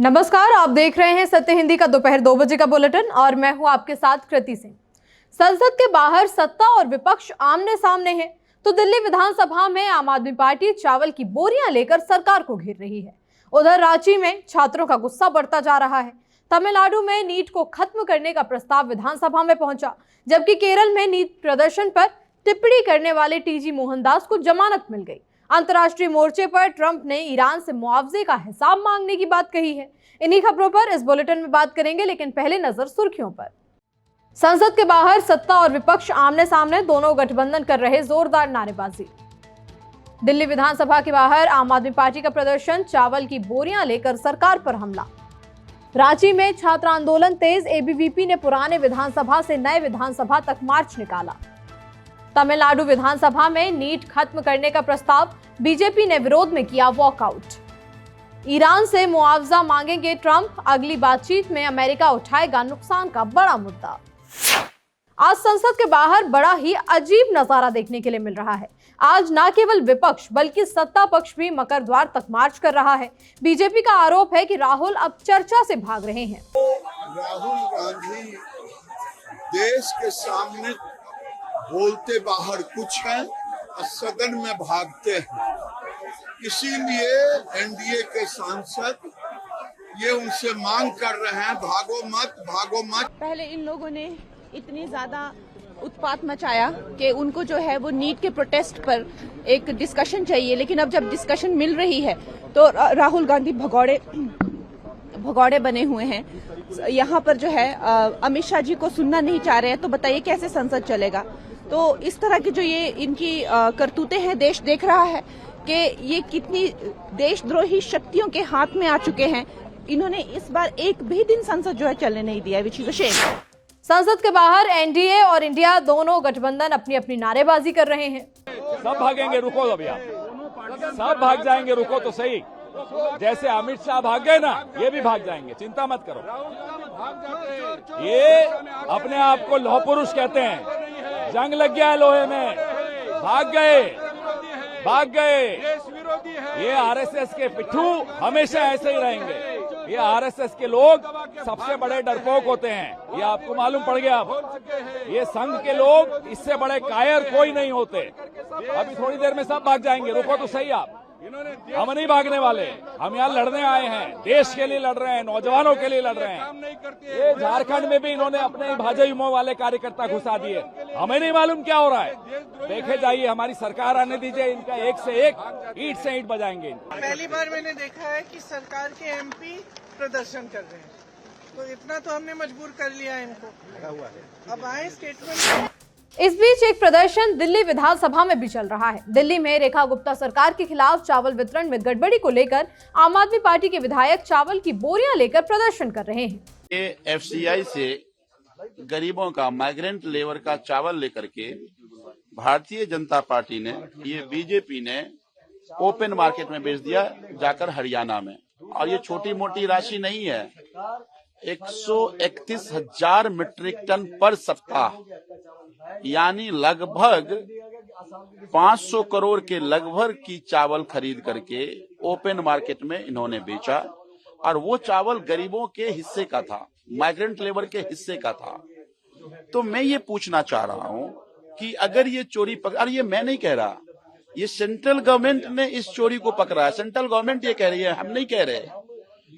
नमस्कार, आप देख रहे हैं सत्य हिंदी का दोपहर 2 बजे का बुलेटिन और मैं हूं आपके साथ कृति सिंह। संसद के बाहर सत्ता और विपक्ष आमने सामने हैं, तो दिल्ली विधानसभा में आम आदमी पार्टी चावल की बोरियां लेकर सरकार को घेर रही है। उधर रांची में छात्रों का गुस्सा बढ़ता जा रहा है। तमिलनाडु में नीट को खत्म करने का प्रस्ताव विधानसभा में पहुंचा, जबकि केरल में नीट प्रदर्शन पर टिप्पणी करने वाले टीजी मोहनदास को जमानत मिल गई। अंतर्राष्ट्रीय मोर्चे पर ट्रंप ने ईरान से मुआवजे का हिसाब मांगने की बात कही है। इन्हीं खबरों पर इस बुलेटिन में बात करेंगे, लेकिन पहले नजर सुर्खियों पर। संसद के बाहर सत्ता और विपक्ष आमने सामने, दोनों गठबंधन कर रहे जोरदार नारेबाजी। दिल्ली विधानसभा के बाहर आम आदमी पार्टी का प्रदर्शन, चावल की बोरियां लेकर सरकार पर हमला। रांची में छात्र आंदोलन तेज, एबीवीपी ने पुराने विधानसभा से नए विधानसभा तक मार्च निकाला। तमिलनाडु विधानसभा में नीट खत्म करने का प्रस्ताव, बीजेपी ने विरोध में किया वॉकआउट। ईरान से मुआवजा मांगेंगे ट्रंप, अगली बातचीत में अमेरिका उठाएगा नुकसान का बड़ा मुद्दा। आज संसद के बाहर बड़ा ही अजीब नजारा देखने के लिए मिल रहा है। आज न केवल विपक्ष बल्कि सत्ता पक्ष भी मकर द्वार तक मार्च कर रहा है। बीजेपी का आरोप है कि राहुल अब चर्चा से भाग रहे हैं। राहुल गांधी देश के सामने बोलते बाहर कुछ है और सदन में भागते हैं। इसीलिए एनडीए के सांसद ये उनसे मांग कर रहे हैं, भागो मत, भागो मत। पहले इन लोगों ने इतनी ज्यादा उत्पात मचाया कि उनको जो है वो नीट के प्रोटेस्ट पर एक डिस्कशन चाहिए, लेकिन अब जब डिस्कशन मिल रही है तो राहुल गांधी भगौड़े बने हुए हैं। यहाँ पर जो है अमित शाह जी को सुनना नहीं चाह रहे हैं, तो बताइए कैसे संसद चलेगा। तो इस तरह की जो ये इनकी करतूतें हैं, देश देख रहा है कि ये कितनी देशद्रोही शक्तियों के हाथ में आ चुके हैं। इन्होंने इस बार एक भी दिन संसद जो है चलने नहीं दिया, विच इज अ शेम। संसद के बाहर एनडीए और इंडिया दोनों गठबंधन अपनी अपनी नारेबाजी कर रहे हैं। सब भागेंगे, रुको अभी आप, सब भाग जाएंगे, रुको तो सही। जैसे अमित शाह भाग गए ना, ये भी भाग जाएंगे, चिंता मत करो। ये अपने आप को लौह पुरुष कहते हैं, जंग लग गया है लोहे में, भाग गए। ये आरएसएस के पिट्ठू हमेशा ऐसे ही रहेंगे। ये आरएसएस के लोग सबसे बड़े डरपोक होते हैं, ये आपको मालूम पड़ गया। अब ये संघ के लोग इससे बड़े कायर कोई नहीं होते। अभी थोड़ी देर में सब भाग जाएंगे, रुको तो सही आप। हम नहीं भागने वाले, हम यहाँ लड़ने आए हैं, देश के लिए लड़ रहे हैं, नौजवानों के लिए लड़ रहे हैं। ये झारखंड में भी इन्होंने अपने भाजयुमो वाले कार्यकर्ता घुसा दिए, हमें नहीं मालूम क्या हो रहा है। देखे जाइए, हमारी सरकार आने दीजिए, इनका एक से एक ईंट से ईंट बजाएंगे। पहली बार मैंने देखा है कि सरकार के एमपी प्रदर्शन कर रहे हैं, तो इतना तो हमने मजबूर कर लिया इनको। अब आए स्टेटमेंट। इस बीच एक प्रदर्शन दिल्ली विधानसभा में भी चल रहा है। दिल्ली में रेखा गुप्ता सरकार के खिलाफ चावल वितरण में गड़बड़ी को लेकर आम आदमी पार्टी के विधायक चावल की बोरियां लेकर प्रदर्शन कर रहे हैं। ये एफसीआई से गरीबों का, माइग्रेंट लेबर का चावल लेकर के भारतीय जनता पार्टी ने, ये बीजेपी ने ओपन मार्केट में बेच दिया जाकर हरियाणा में। और ये छोटी मोटी राशि नहीं है, 131,000 मीट्रिक टन पर सप्ताह, यानी लगभग 500 करोड़ के लगभग की चावल खरीद करके ओपन मार्केट में इन्होंने बेचा। और वो चावल गरीबों के हिस्से का था, माइग्रेंट लेबर के हिस्से का था। तो मैं ये पूछना चाह रहा हूं कि अगर ये चोरी और ये मैं नहीं कह रहा, ये सेंट्रल गवर्नमेंट ने इस चोरी को पकड़ा है। सेंट्रल गवर्नमेंट ये कह रही है, हम नहीं कह रहे।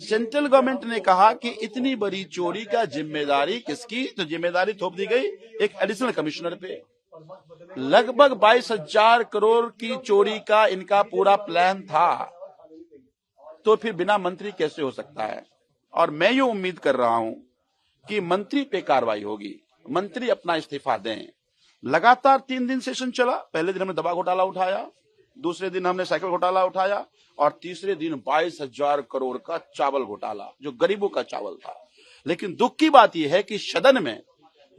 सेंट्रल गवर्नमेंट ने कहा कि इतनी बड़ी चोरी का जिम्मेदारी किसकी, तो जिम्मेदारी थोप दी गई एक एडिशनल कमिश्नर पे। लगभग 22,000 करोड़ की चोरी का इनका पूरा प्लान था, तो फिर बिना मंत्री कैसे हो सकता है। और मैं ये उम्मीद कर रहा हूं कि मंत्री पे कार्रवाई होगी, मंत्री अपना इस्तीफा दें। लगातार 3 दिन सेशन चला। पहले दिन हमने दवा घोटाला उठाया, दूसरे दिन हमने साइकिल घोटाला उठाया, और तीसरे दिन 22,000 करोड़ का चावल घोटाला, जो गरीबों का चावल था। लेकिन दुख की बात यह है कि सदन में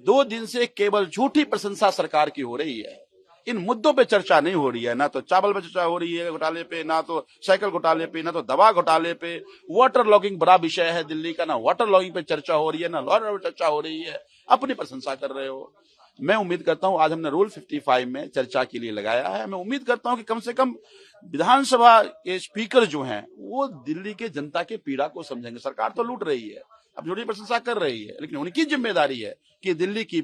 2 दिन से केवल झूठी प्रशंसा सरकार की हो रही है। इन मुद्दों पे चर्चा नहीं हो रही है, ना तो चावल पे चर्चा हो रही है घोटाले पे, ना तो साइकिल घोटाले पे, ना तो दवा घोटाले पे। वाटर लॉगिंग बड़ा विषय है दिल्ली का, ना वाटर लॉगिंग पे चर्चा हो रही है, ना लॉ पे चर्चा हो रही है। अपनी प्रशंसा कर रहे हो। मैं उम्मीद करता हूं, आज हमने रूल 55 में चर्चा के लिए लगाया है। मैं उम्मीद करता हूं कि कम से कम विधानसभा के स्पीकर जो हैं वो दिल्ली के जनता के पीड़ा को समझेंगे। सरकार तो लूट रही है, अब छोटी प्रशंसा कर रही है, लेकिन उनकी जिम्मेदारी है कि दिल्ली की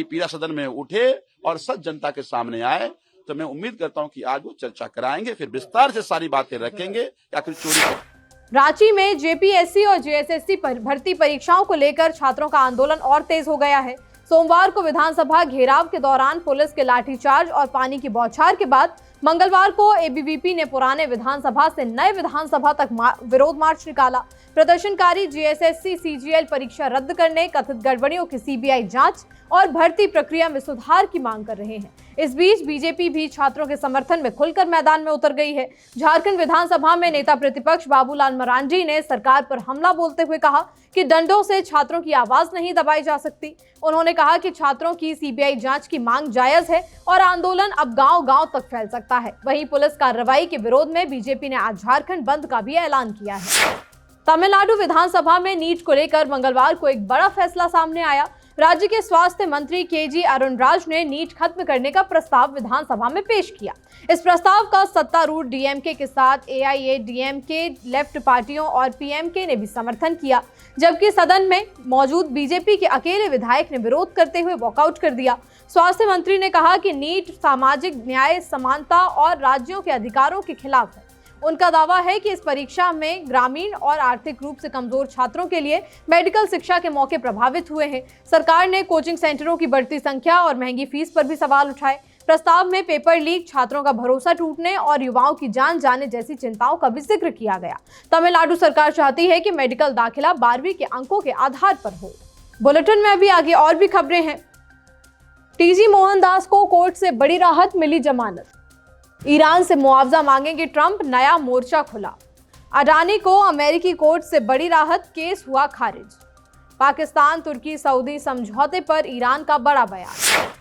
पीड़ा सदन में उठे और सच जनता के सामने आए। तो मैं उम्मीद करता हूं कि आज वो चर्चा कराएंगे, फिर विस्तार से सारी बातें रखेंगे कि आखिर चोरी। रांची में जेपीएससी और जेएसएससी भर्ती परीक्षाओं को लेकर छात्रों का आंदोलन और तेज हो गया है। सोमवार को विधानसभा घेराव के दौरान पुलिस के लाठीचार्ज और पानी की बौछार के बाद मंगलवार को एबीवीपी ने पुराने विधानसभा से नए विधानसभा तक विरोध मार्च निकाला। प्रदर्शनकारी जेएसएससी सीजीएल परीक्षा रद्द करने, कथित गड़बड़ियों की सीबीआई जांच और भर्ती प्रक्रिया में सुधार की मांग कर रहे हैं। इस बीच बीजेपी भी छात्रों के समर्थन में खुलकर मैदान में उतर गई है। झारखंड विधानसभा में नेता प्रतिपक्ष बाबूलाल मरांडी ने सरकार पर हमला बोलते हुए कहा कि डंडों से छात्रों की आवाज नहीं दबाई जा सकती। उन्होंने कहा कि छात्रों की सीबीआई जांच की मांग जायज है और आंदोलन अब गांव-गांव तक फैल सकता है। वहीं पुलिस कार्रवाई के विरोध में बीजेपी ने आज झारखंड बंद का भी ऐलान किया है। तमिलनाडु विधानसभा में नीट को लेकर मंगलवार को एक बड़ा फैसला सामने आया। राज्य के स्वास्थ्य मंत्री केजी अरुणराज ने नीट खत्म करने का प्रस्ताव विधानसभा में पेश किया। इस प्रस्ताव का सत्तारूढ़ डीएमके के साथ एआईएडीएमके, लेफ्ट पार्टियों और पीएमके ने भी समर्थन किया, जबकि सदन में मौजूद बीजेपी के अकेले विधायक ने विरोध करते हुए वॉकआउट कर दिया। स्वास्थ्य मंत्री ने कहा कि नीट सामाजिक न्याय, समानता और राज्यों के अधिकारों के खिलाफ है। उनका दावा है कि इस परीक्षा में ग्रामीण और आर्थिक रूप से कमजोर छात्रों के लिए मेडिकल शिक्षा के मौके प्रभावित हुए हैं। सरकार ने कोचिंग सेंटरों की बढ़ती संख्या और महंगी फीस पर भी सवाल उठाए। प्रस्ताव में पेपर लीक, छात्रों का भरोसा टूटने और युवाओं की जान जाने जैसी चिंताओं का भी जिक्र किया गया। तमिलनाडु सरकार चाहती है कि मेडिकल दाखिला 12वीं के अंकों के आधार पर हो। बुलेटिन में अभी आगे और भी खबरें हैं। टीजी मोहनदास को कोर्ट से बड़ी राहत मिली, जमानत। ईरान से मुआवजा मांगेंगे ट्रंप, नया मोर्चा खुला। अडानी को अमेरिकी कोर्ट से बड़ी राहत, केस हुआ खारिज। पाकिस्तान तुर्की सऊदी समझौते पर ईरान का बड़ा बयान।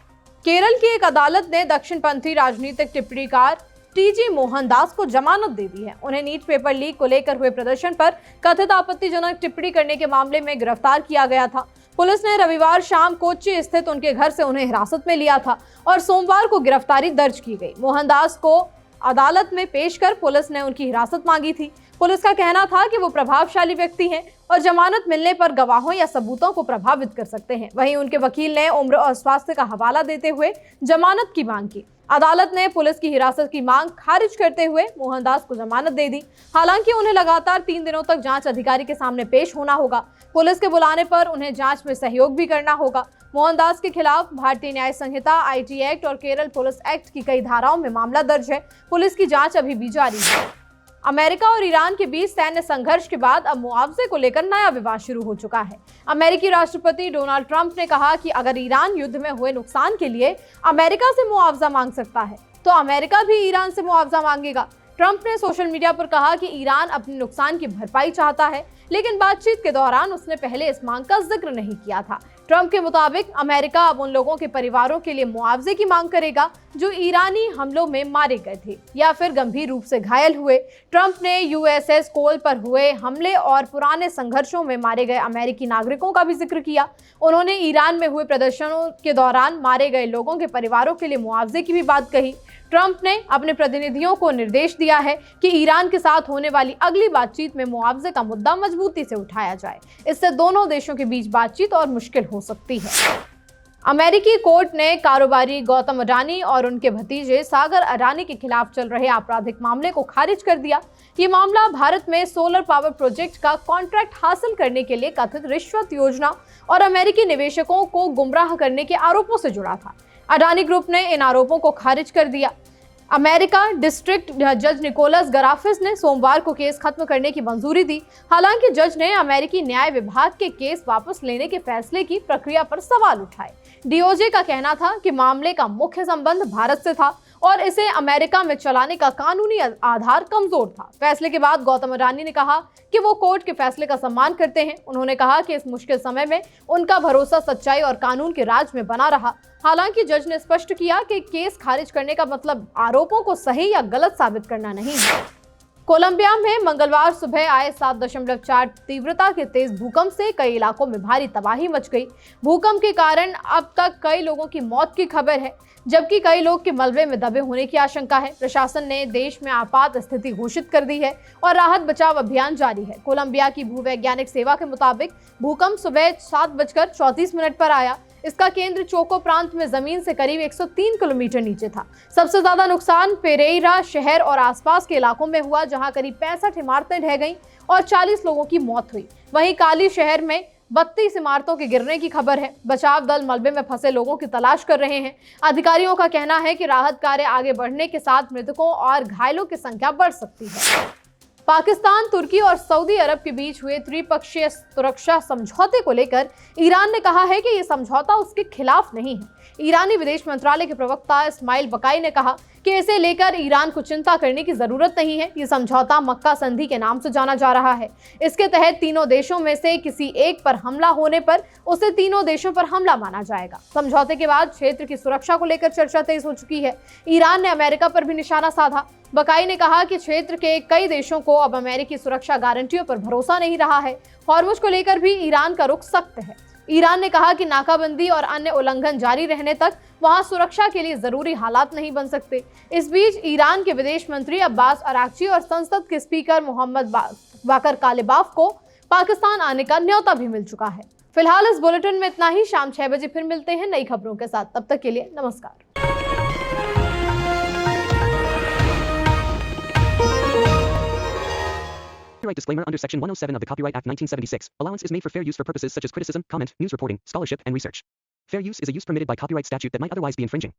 केरल की एक अदालत ने दक्षिणपंथी राजनीतिक टिप्पणीकार टीजी मोहनदास को जमानत दे दी है। उन्हें नीट पेपर लीक को लेकर हुए प्रदर्शन पर कथित आपत्तिजनक टिप्पणी करने के मामले में गिरफ्तार किया गया था। पुलिस ने रविवार शाम कोच्चि स्थित उनके घर से उन्हें हिरासत में लिया था और सोमवार को गिरफ्तारी दर्ज की गई। मोहनदास को अदालत में पेश कर पुलिस ने उनकी हिरासत मांगी थी। पुलिस का कहना था कि वो प्रभावशाली व्यक्ति हैं और जमानत मिलने पर गवाहों या सबूतों को प्रभावित कर सकते हैं। वहीं उनके वकील ने उम्र और स्वास्थ्य का हवाला देते हुए जमानत की मांग की। अदालत ने पुलिस की हिरासत की मांग खारिज करते हुए मोहनदास को जमानत दे दी। हालांकि उन्हें लगातार 3 दिनों तक जांच अधिकारी के सामने पेश होना होगा। पुलिस के बुलाने पर उन्हें जांच में सहयोग भी करना होगा। मोहनदास के खिलाफ भारतीय न्याय संहिता, आईटी एक्ट और केरल पुलिस एक्ट की कई धाराओं में मामला दर्ज है। पुलिस की जांच अभी भी जारी है। अमेरिका और ईरान के बीच सैन्य संघर्ष के बाद अब मुआवजे को लेकर नया विवाद शुरू हो चुका है। अमेरिकी राष्ट्रपति डोनाल्ड ट्रंप ने कहा कि अगर ईरान युद्ध में हुए नुकसान के लिए अमेरिका से मुआवजा मांग सकता है तो अमेरिका भी ईरान से मुआवजा मांगेगा। ट्रंप ने सोशल मीडिया पर कहा कि ईरान अपने नुकसान की भरपाई चाहता है, लेकिन बातचीत के दौरान उसने पहले इस मांग का जिक्र नहीं किया था। ट्रंप के मुताबिक अमेरिका अब उन लोगों के परिवारों के लिए मुआवजे की मांग करेगा जो ईरानी हमलों में मारे गए थे या फिर गंभीर रूप से घायल हुए। ट्रंप ने यूएसएस कोल पर हुए हमले और पुराने संघर्षों में मारे गए अमेरिकी नागरिकों का भी जिक्र किया। उन्होंने ईरान में हुए प्रदर्शनों के दौरान मारे गए लोगों के परिवारों के लिए मुआवजे की भी बात कही। ट्रंप ने अपने प्रतिनिधियों को निर्देश दिया है कि ईरान के साथ होने वाली अगली बातचीत में मुआवजे का मुद्दा मजबूती से उठाया जाए। इससे दोनों देशों के बीच बातचीत और मुश्किल हो सकती है। अमेरिकी कोर्ट ने कारोबारी गौतम अडानी और उनके भतीजे सागर अडानी के खिलाफ चल रहे आपराधिक मामले को खारिज कर दिया। ये मामला भारत में सोलर पावर प्रोजेक्ट का कॉन्ट्रैक्ट हासिल करने के लिए कथित रिश्वत योजना और अमेरिकी निवेशकों को गुमराह करने के आरोपों से जुड़ा था। अडानी ग्रुप ने इन आरोपों को खारिज कर दिया। अमेरिका डिस्ट्रिक्ट जज निकोलस गराफिस ने सोमवार को केस खत्म करने की मंजूरी दी। हालांकि जज ने अमेरिकी न्याय विभाग के केस वापस लेने के फैसले की प्रक्रिया पर सवाल उठाए। डीओजे का कहना था कि मामले का मुख्य संबंध भारत से था और इसे अमेरिका में चलाने का कानूनी आधार कमजोर था। फैसले के बाद गौतम अडानी ने कहा कि वो कोर्ट के फैसले का सम्मान करते हैं। उन्होंने कहा कि इस मुश्किल समय में उनका भरोसा सच्चाई और कानून के राज में बना रहा। हालांकि जज ने स्पष्ट किया कि केस खारिज करने का मतलब आरोपों को सही या गलत साबित करना नहीं है। कोलंबिया में मंगलवार सुबह आए 7.4 तीव्रता के तेज भूकंप से कई इलाकों में भारी तबाही मच गई। भूकंप के कारण अब तक कई लोगों की मौत की खबर है, जबकि कई लोग के मलबे में दबे होने की आशंका है। प्रशासन ने देश में आपात स्थिति घोषित कर दी है और राहत बचाव अभियान जारी है। कोलंबिया की भूवैज्ञानिक सेवा के मुताबिक भूकंप सुबह 7:34 पर आया। इसका केंद्र चोको प्रांत में जमीन से करीब 103 किलोमीटर नीचे था। सबसे ज्यादा नुकसान पेरेइरा शहर और आसपास के इलाकों में हुआ, जहां करीब 65 इमारतें ढह गईं और 40 लोगों की मौत हुई। वहीं काली शहर में 32 इमारतों के गिरने की खबर है। बचाव दल मलबे में फंसे लोगों की तलाश कर रहे हैं। अधिकारियों का कहना है कि राहत कार्य आगे बढ़ने के साथ मृतकों और घायलों की संख्या बढ़ सकती है। पाकिस्तान, तुर्की और सऊदी अरब के बीच हुए त्रिपक्षीय सुरक्षा समझौते को लेकर ईरान ने कहा है कि यह समझौता उसके खिलाफ नहीं है। ईरानी विदेश मंत्रालय के प्रवक्ता इस्माइल बकाई ने कहा कि इसे लेकर ईरान को चिंता करने की जरूरत नहीं है। ये समझौता मक्का संधि के नाम से जाना जा रहा है। इसके तहत तीनों देशों में से किसी एक पर हमला होने पर उसे तीनों देशों पर हमला माना जाएगा। समझौते के बाद क्षेत्र की सुरक्षा को लेकर चर्चा तेज हो चुकी है। ईरान ने अमेरिका पर भी निशाना साधा। बकाई ने कहा कि क्षेत्र के कई देशों को अब अमेरिकी सुरक्षा गारंटियों पर भरोसा नहीं रहा है। हॉर्मुज को लेकर भी ईरान का रुख सख्त है। ईरान ने कहा कि नाकाबंदी और अन्य उल्लंघन जारी रहने तक वहां सुरक्षा के लिए जरूरी हालात नहीं बन सकते। इस बीच ईरान के विदेश मंत्री अब्बास अराक्ची और संसद के स्पीकर मोहम्मद बाकर कालिबाफ को पाकिस्तान आने का न्योता भी मिल चुका है। फिलहाल इस बुलेटिन में इतना ही। शाम 6 बजे फिर मिलते हैं नई खबरों के साथ। तब तक के लिए नमस्कार। Copyright disclaimer under Section 107 of the Copyright Act 1976. Allowance is made for fair use for purposes such as criticism, comment, news reporting, scholarship, and research. Fair use is a use permitted by copyright statute that might otherwise be infringing.